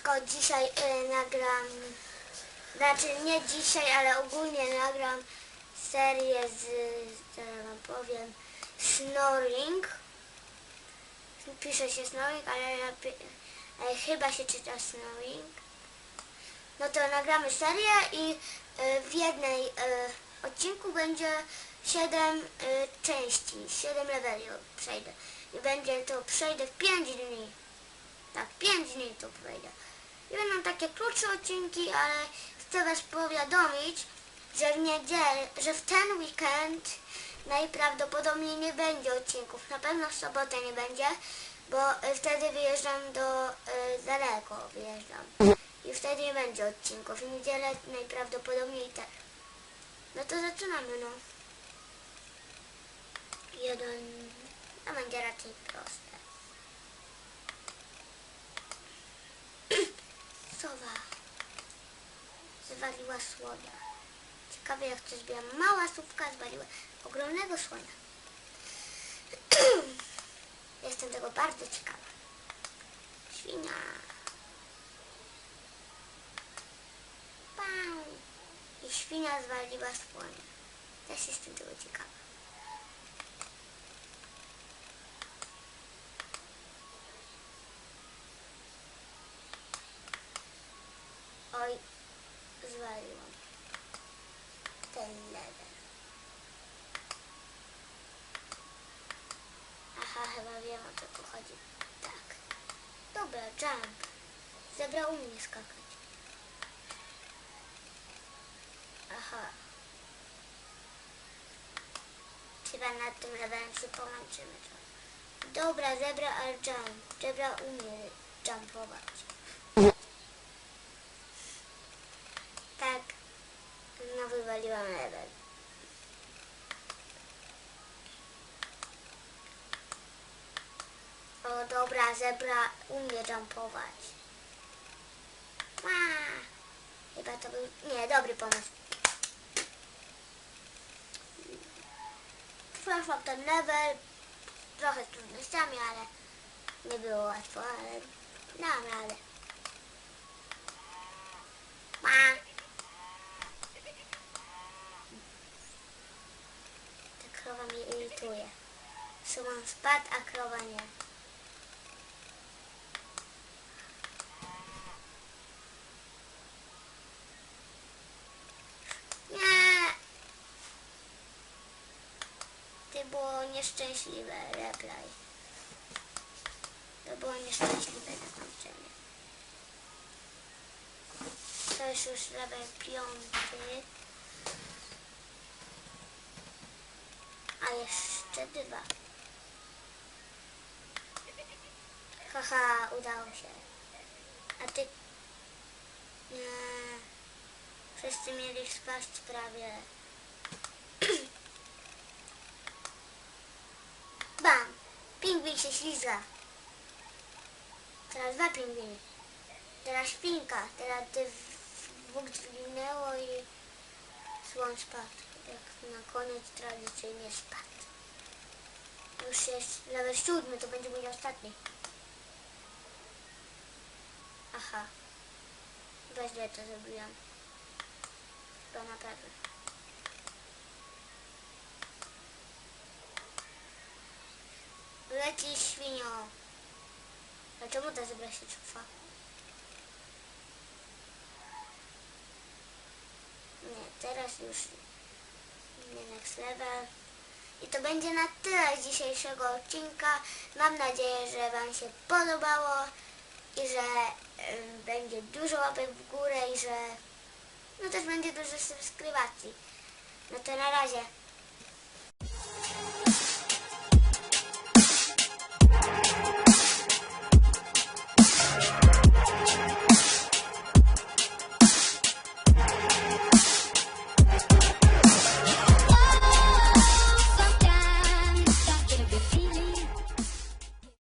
tylko dzisiaj nagram, znaczy nie dzisiaj, ale ogólnie nagram serię zaraz wam powiem, Snoring. Pisze się Snoring, ale chyba się czyta Snoring. No to nagramy serię i w jednej odcinku będzie 7 części, 7 leveli przejdę. I przejdę w 5 dni. Tak, 5 dni to przejdę. I będą takie krótsze odcinki, ale chcę was powiadomić, że że w ten weekend najprawdopodobniej nie będzie odcinków. Na pewno w sobotę nie będzie, bo wtedy wyjeżdżam daleko wyjeżdżam. I wtedy nie będzie odcinków. W niedzielę najprawdopodobniej też. No to zaczynamy, no. To będzie raczej proste. Sowa zwaliła słonia. Ciekawe jak coś była. Mała słówka zwaliła ogromnego słonia. Jestem tego bardzo ciekawa. Świnia. Pau. I świnia zwaliła słonia. Też jestem tego ciekawa. Oj, zwaliłam ten level. Aha, chyba wiem o co tu chodzi. Tak. Dobra, jump. Zebra umie skakać. Aha. Chyba nad tym levelem się pomęczymy. Dobra, zebra, ale jump. Zebra umie jumpować. Tak. No wywaliłam level. O dobra, zebra umie jumpować. Chyba to był... Nie, dobry pomysł. Przeszłam ten level. Trochę z trudnościami, ale nie było łatwo, ale dam radę. Ta krowa mnie irytuje. Szymon spadł, a krowa nie. Nie! To było nieszczęśliwe replay. To było nieszczęśliwe zakończenie. To jest już level 5. A jeszcze 2. Haha, udało się. A ty... Nie. Wszyscy mieli spaść prawie. Bam! Pingwin się ślizga. Teraz 2 pingwiny. Teraz świnka. Teraz dwóch dźwignęło i słoń spadł. Jak na koniec tradycyjnie spadł. Już jest level 7, to będzie mój ostatni. Aha. Chyba źle to zrobiłam. Chyba na pewno. Leci świnio. Dlaczego ta zebra się cofa? Nie, teraz już nie next level. I to będzie na tyle z dzisiejszego odcinka. Mam nadzieję, że wam się podobało i że będzie dużo łapek w górę i że no też będzie dużo subskrybacji. No to na razie.